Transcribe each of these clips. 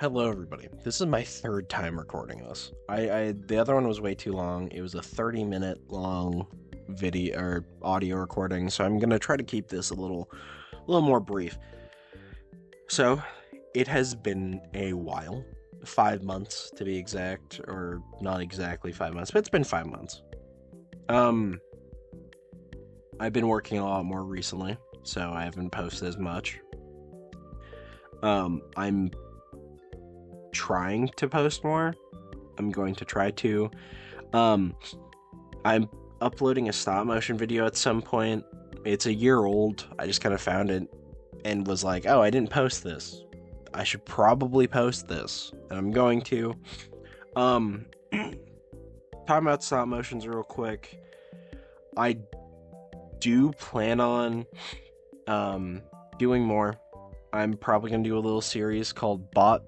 Hello, everybody. This is my third time recording this. The other one was way too long. It was a 30-minute long video or audio recording, so I'm gonna try to keep this a little more brief. So, it has been a while, 5 months to be exact, or not exactly 5 months, but it's been 5 months. I've been working a lot more recently, so I haven't posted as much. I'm trying to post more. I'm going to try to. I'm uploading a stop motion video at some point. It's a year old. I just kind of found it and was like, oh, I didn't post this. I should probably post this. And I'm going to. Talking about stop motions real quick. I do plan on doing more. I'm probably going to do a little series called Bot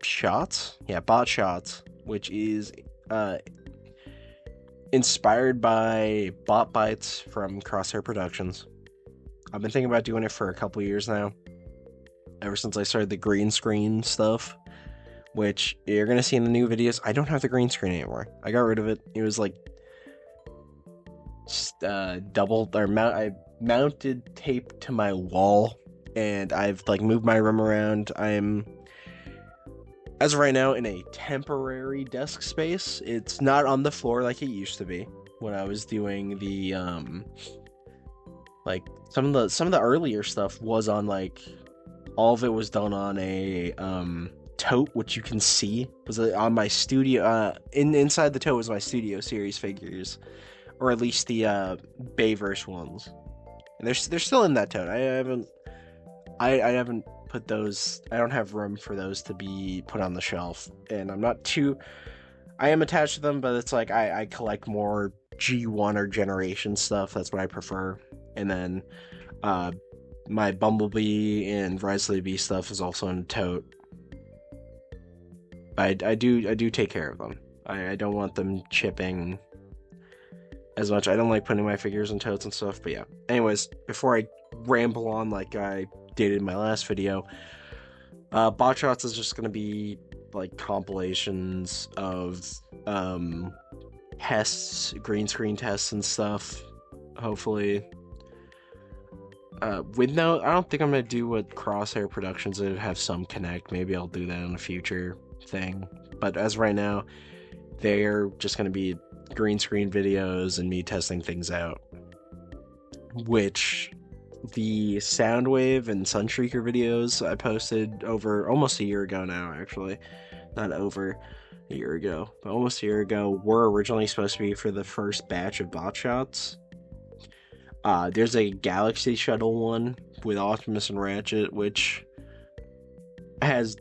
Shots. Yeah, Bot Shots, which is inspired by Bot Bites from Crosshair Productions. I've been thinking about doing it for a couple years now, ever since I started the green screen stuff, which you're going to see in the new videos. I don't have the green screen anymore. I got rid of it. It was like I mounted tape to my wall, and I've like moved my room around. I am, as of right now, in a temporary desk space. It's not on the floor like it used to be when I was doing the like some of the earlier stuff was on, like, all of it was done on a tote, which you can see was on my studio. Inside the tote was my Studio Series figures, or at least the Bayverse ones, and they're still in that tote. I haven't put those. I don't have room for those to be put on the shelf, and I am attached to them, but it's like I collect more G1 or Generation stuff. That's what I prefer. And then my Bumblebee and Rise of the Beast stuff is also in a tote. I do take care of them. I don't want them chipping as much. I don't like putting my figures in totes and stuff, but yeah. Anyways, before I ramble on like I did in my last video, Bot Shots is just going to be like compilations of tests, green screen tests and stuff, hopefully. I don't think I'm going to do what Crosshair Productions did, have some connect. Maybe I'll do that in a future thing, but as of right now, they're just going to be green screen videos and me testing things out, which the Soundwave and Sunstreaker videos I posted over almost a year ago now, actually. Not over a year ago, but almost a year ago, were originally supposed to be for the first batch of Bot Shots. There's a Galaxy Shuttle one with Optimus and Ratchet, which has,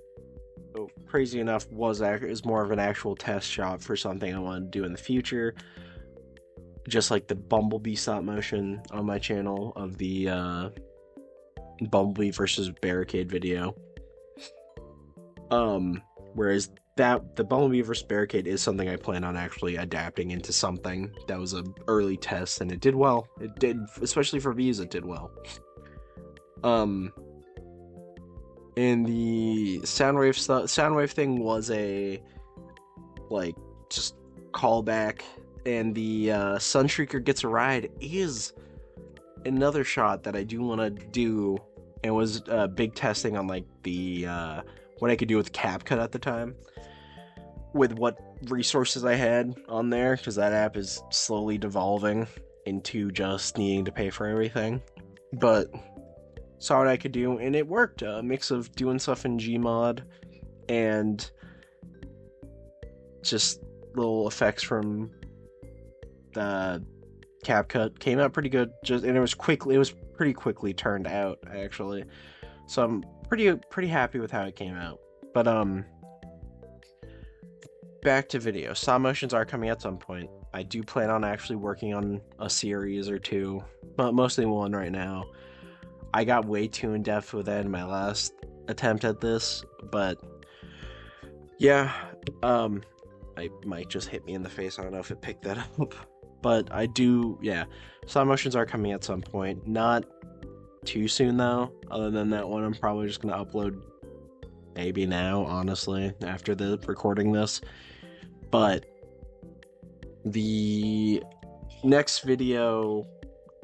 crazy enough, is more of an actual test shot for something I want to do in the future. Just like the Bumblebee stop motion on my channel of the Bumblebee versus Barricade video. Whereas the Bumblebee versus Barricade is something I plan on actually adapting into something. That was an early test, and it did well. It did, especially for views, it did well. And the Soundwave thing was a, like, just callback. And the Sunstreaker Gets a Ride is another shot that I do want to do, and was big testing on like the what I could do with CapCut at the time, with what resources I had on there, because that app is slowly devolving into just needing to pay for everything. But saw what I could do, and it worked. A mix of doing stuff in Gmod and just little effects from the CapCut came out pretty good. And it was pretty quickly turned out, actually. So I'm pretty happy with how it came out. But back to video. Stop motions are coming at some point. I do plan on actually working on a series or two, but mostly one right now. I got way too in depth with it in my last attempt at this, but yeah, I might just hit me in the face. I don't know if it picked that up. But I do, yeah. Stop motions are coming at some point. Not too soon, though. Other than that one, I'm probably just going to upload maybe now, honestly, after the recording this. But the next video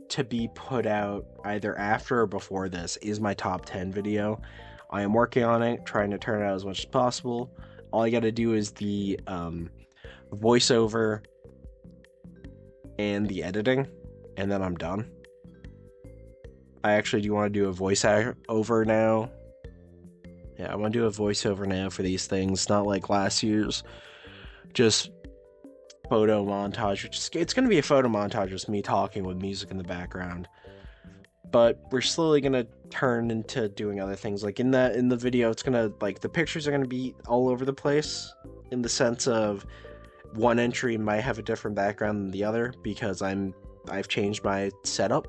to be put out either after or before this is my top 10 video. I am working on it, trying to turn it out as much as possible. All I gotta do is the voiceover and the editing, and then I'm done. I actually do want to do a voiceover now. Yeah, I want to do a voiceover now for these things, not like last year's just photo montage. It's going to be a photo montage, just me talking with music in the background. But we're slowly going to turn into doing other things. Like in the video, it's going to, like, the pictures are going to be all over the place, in the sense of one entry might have a different background than the other because I've changed my setup.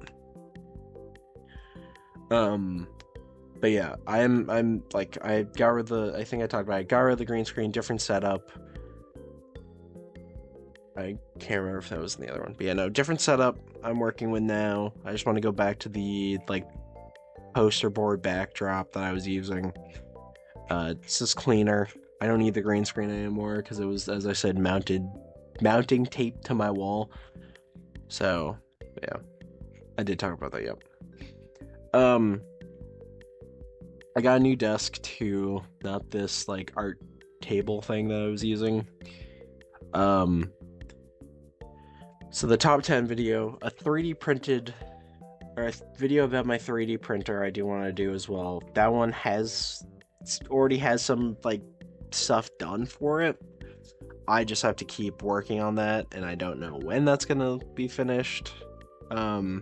But yeah, I'm like, I got rid of I think I talked about it. I got rid of the green screen, different setup. I can't remember if that was in the other one. But yeah, no, different setup I'm working with now. I just want to go back to the, like, poster board backdrop that I was using. It's just cleaner. I don't need the green screen anymore because it was, as I said, mounting tape to my wall. So, yeah. I did talk about that, yep. I got a new desk too, not this, like, art table thing that I was using. So the top 10 video, a 3D printed, or a video about my 3D printer I do want to do as well. That one already has some, like, stuff done for it. I just have to keep working on that, and I don't know when that's gonna be finished. I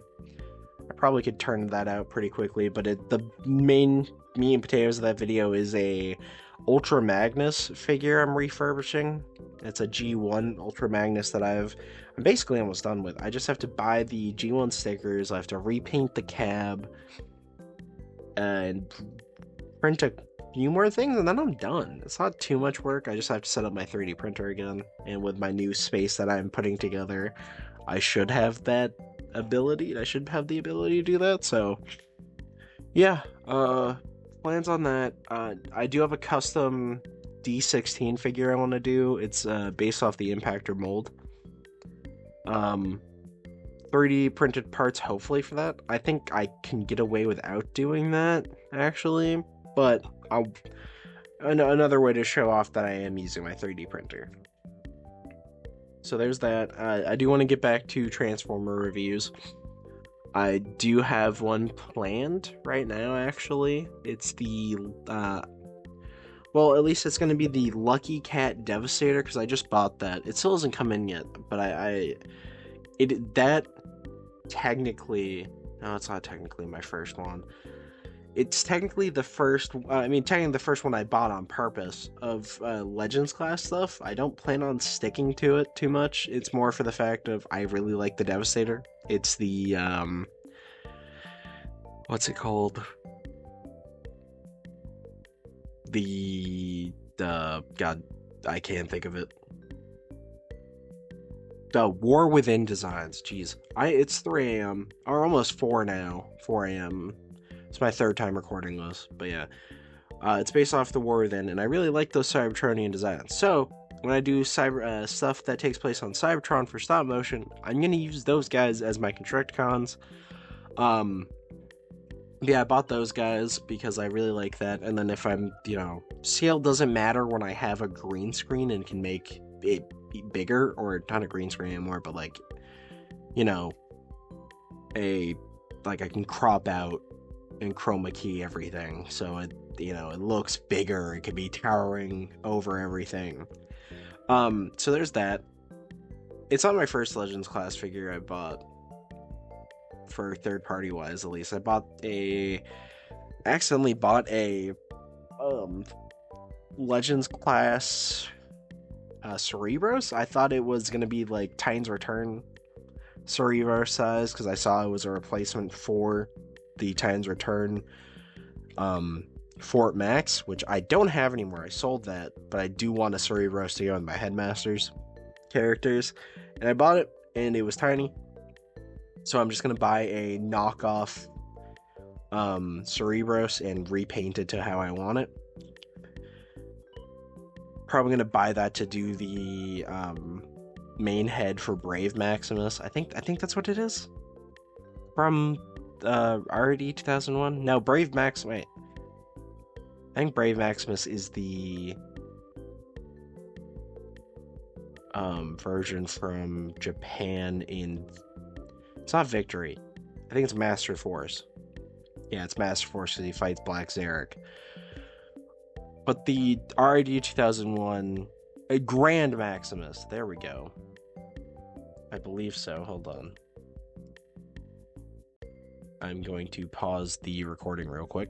probably could turn that out pretty quickly, but the main meat and potatoes of that video is a Ultra Magnus figure I'm refurbishing. It's a G1 Ultra Magnus that I'm basically almost done with. I just have to buy the G1 stickers, I have to repaint the cab, and print a few more things, and then I'm done. It's not too much work. I just have to set up my 3D printer again, and with my new space that I'm putting together, I should have that ability. I should have the ability to do that, so yeah, plans on that. I do have a custom D16 figure I want to do. It's based off the Impactor mold. 3D printed parts hopefully for that. I think I can get away without doing that, actually, but another way to show off that I am using my 3D printer. So there's that. I do want to get back to Transformer reviews. I do have one planned right now, actually. It's the, well, at least it's going to be the Lucky Cat Devastator, because I just bought that. It still hasn't come in yet, but that technically, no, it's not technically my first one. It's technically the first, technically the first one I bought on purpose of Legends class stuff. I don't plan on sticking to it too much. It's more for the fact of I really like the Devastator. It's the, what's it called? God, I can't think of it. The War Within designs, jeez. It's 3 a.m. or almost 4 now, 4 a.m. It's my third time recording this, but yeah. It's based off the War Within, and I really like those Cybertronian designs. So, when I do stuff that takes place on Cybertron for stop motion, I'm going to use those guys as my Constructicons. Yeah, I bought those guys because I really like that, and then if I'm, scale doesn't matter when I have a green screen and can make it bigger, or not a green screen anymore, but like, I can crop out and chroma key everything, so it looks bigger. It could be towering over everything. So there's that. It's not my first Legends class figure I bought, for third party wise at least. I accidentally bought a Legends class Cerebros. I thought it was gonna be like Titans Return Cerebro size, because I saw it was a replacement for the Titans Return Fort Max, which I don't have anymore. I sold that, but I do want a Cerebros to go with my Headmasters characters, and I bought it, and it was tiny, so I'm just gonna buy a knockoff Cerebros and repaint it to how I want it. Probably gonna buy that to do the main head for Brave Maximus. I think that's what it is. From RD 2001? No, Brave Max. Wait, I think Brave Maximus is the version from Japan in. It's not Victory. I think it's Master Force. Yeah, it's Master Force because he fights Black Zarek. But the RD 2001, a Grand Maximus. There we go. I believe so. Hold on. I'm going to pause the recording real quick.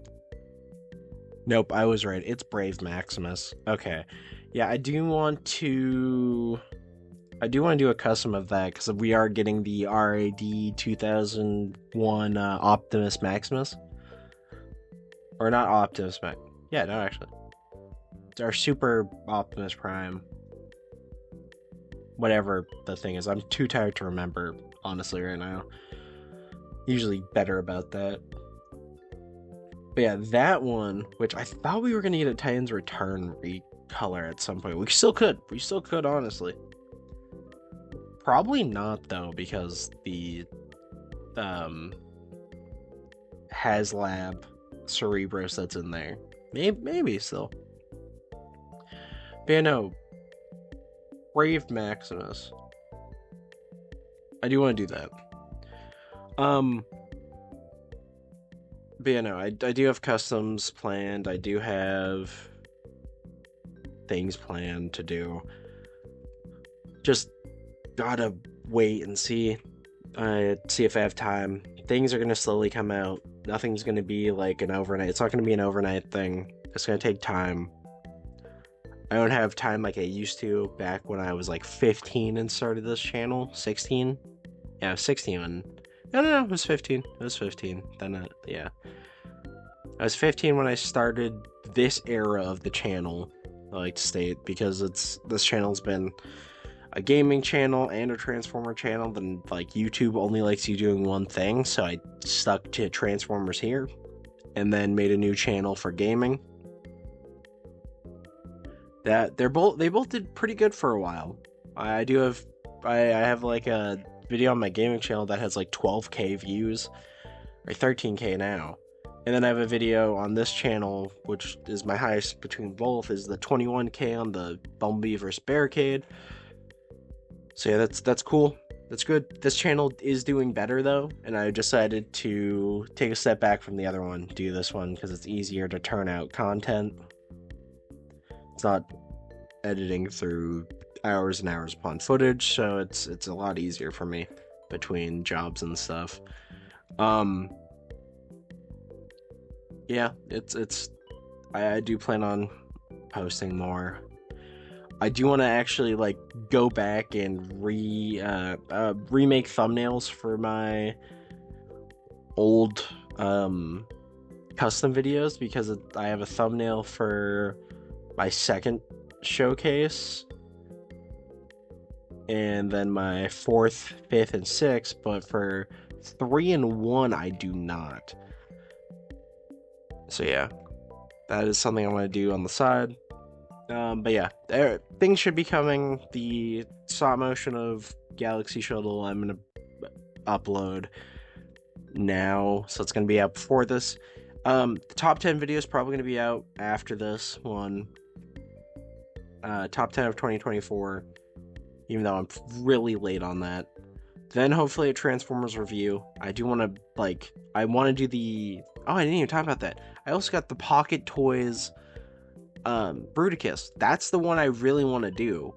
Nope, I was right. It's Brave Maximus. Okay. Yeah, I do want to do a custom of that because we are getting the RAD 2001 Optimus Maximus. Or not Optimus Max. Yeah, no, actually. It's our Super Optimus Prime. Whatever the thing is. I'm too tired to remember, honestly, right now. Usually better about that. But yeah, that one, which I thought we were going to get a Titan's Return recolor at some point. We still could. We still could, honestly. Probably not, though, because the HasLab Cerebros that's in there. Maybe still. But yeah, no. Brave Maximus. I do want to do that. But yeah, no, I do have customs planned. I do have things planned to do. Just gotta wait and see. See if I have time. Things are gonna slowly come out. Nothing's gonna be like an overnight. It's not gonna be an overnight thing. It's gonna take time. I don't have time like I used to back when I was like 15 and started this channel. 16? Yeah, I was 16 when... No, it was 15. It was 15. Then, yeah. I was 15 when I started this era of the channel, I like to state, because this channel's been a gaming channel and a Transformer channel, then like YouTube only likes you doing one thing, so I stuck to Transformers here, and then made a new channel for gaming. They both did pretty good for a while. I have like a video on my gaming channel that has like 12k views, or 13k now. And then I have a video on this channel, which is my highest between both, is the 21k on the Bumblebee vs. Barricade. So yeah, that's cool. That's good. This channel is doing better though, and I decided to take a step back from the other one, do this one, because it's easier to turn out content. It's not editing through hours and hours upon footage, so it's a lot easier for me between jobs and stuff. Yeah, I do plan on posting more. I do want to actually like go back and remake thumbnails for my old custom videos, because I have a thumbnail for my second showcase and then my 4th, 5th, and 6th, but for 3 and 1 I do not. So yeah, that is something I want to do on the side. But yeah, things should be coming. The stop motion of Galaxy Shuttle I'm going to upload now, so it's going to be out before this. The top 10 video is probably going to be out after this one. Top 10 of 2024, even though I'm really late on that. Then hopefully a Transformers review. I do want to, I want to do the... Oh, I didn't even talk about that. I also got the Pocket Toys Bruticus. That's the one I really want to do.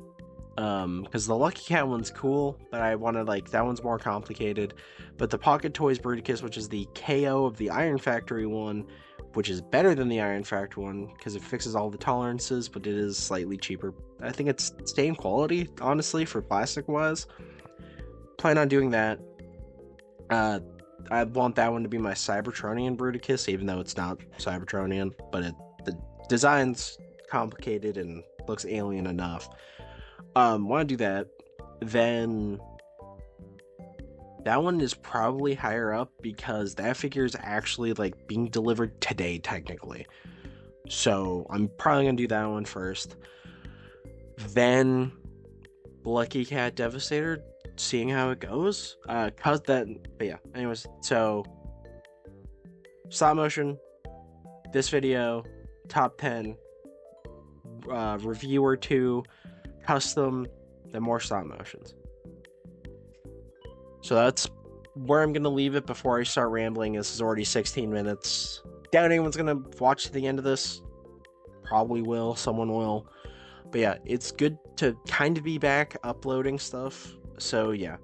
Because the Lucky Cat one's cool, but I want to, that one's more complicated. But the Pocket Toys Bruticus, which is the KO of the Iron Factory one, which is better than the Iron Factory one, because it fixes all the tolerances, but it is slightly cheaper. I think it's same quality, honestly, for plastic-wise. Plan on doing that. I want that one to be my Cybertronian Bruticus, even though it's not Cybertronian, but the design's complicated and looks alien enough. Want to do that. Then that one is probably higher up because that figure is actually being delivered today, technically. So I'm probably gonna do that one first. then Lucky Cat Devastator, seeing how it goes. But yeah, anyways, so stop motion, this video, top 10, review or two, custom, then more stop motions. So that's where I'm gonna leave it before I start rambling. This is already 16 minutes. Doubt anyone's gonna watch to the end of this. Probably will, someone will. But yeah, it's good to kind of be back uploading stuff. So yeah,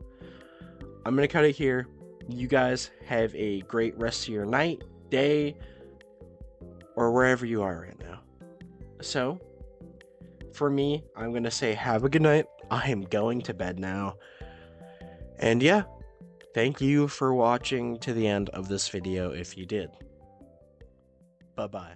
I'm gonna cut it here. You guys have a great rest of your night, day, or wherever you are right now. So for me, I'm gonna say have a good night. I am going to bed now. And yeah, thank you for watching to the end of this video if you did. Bye-bye.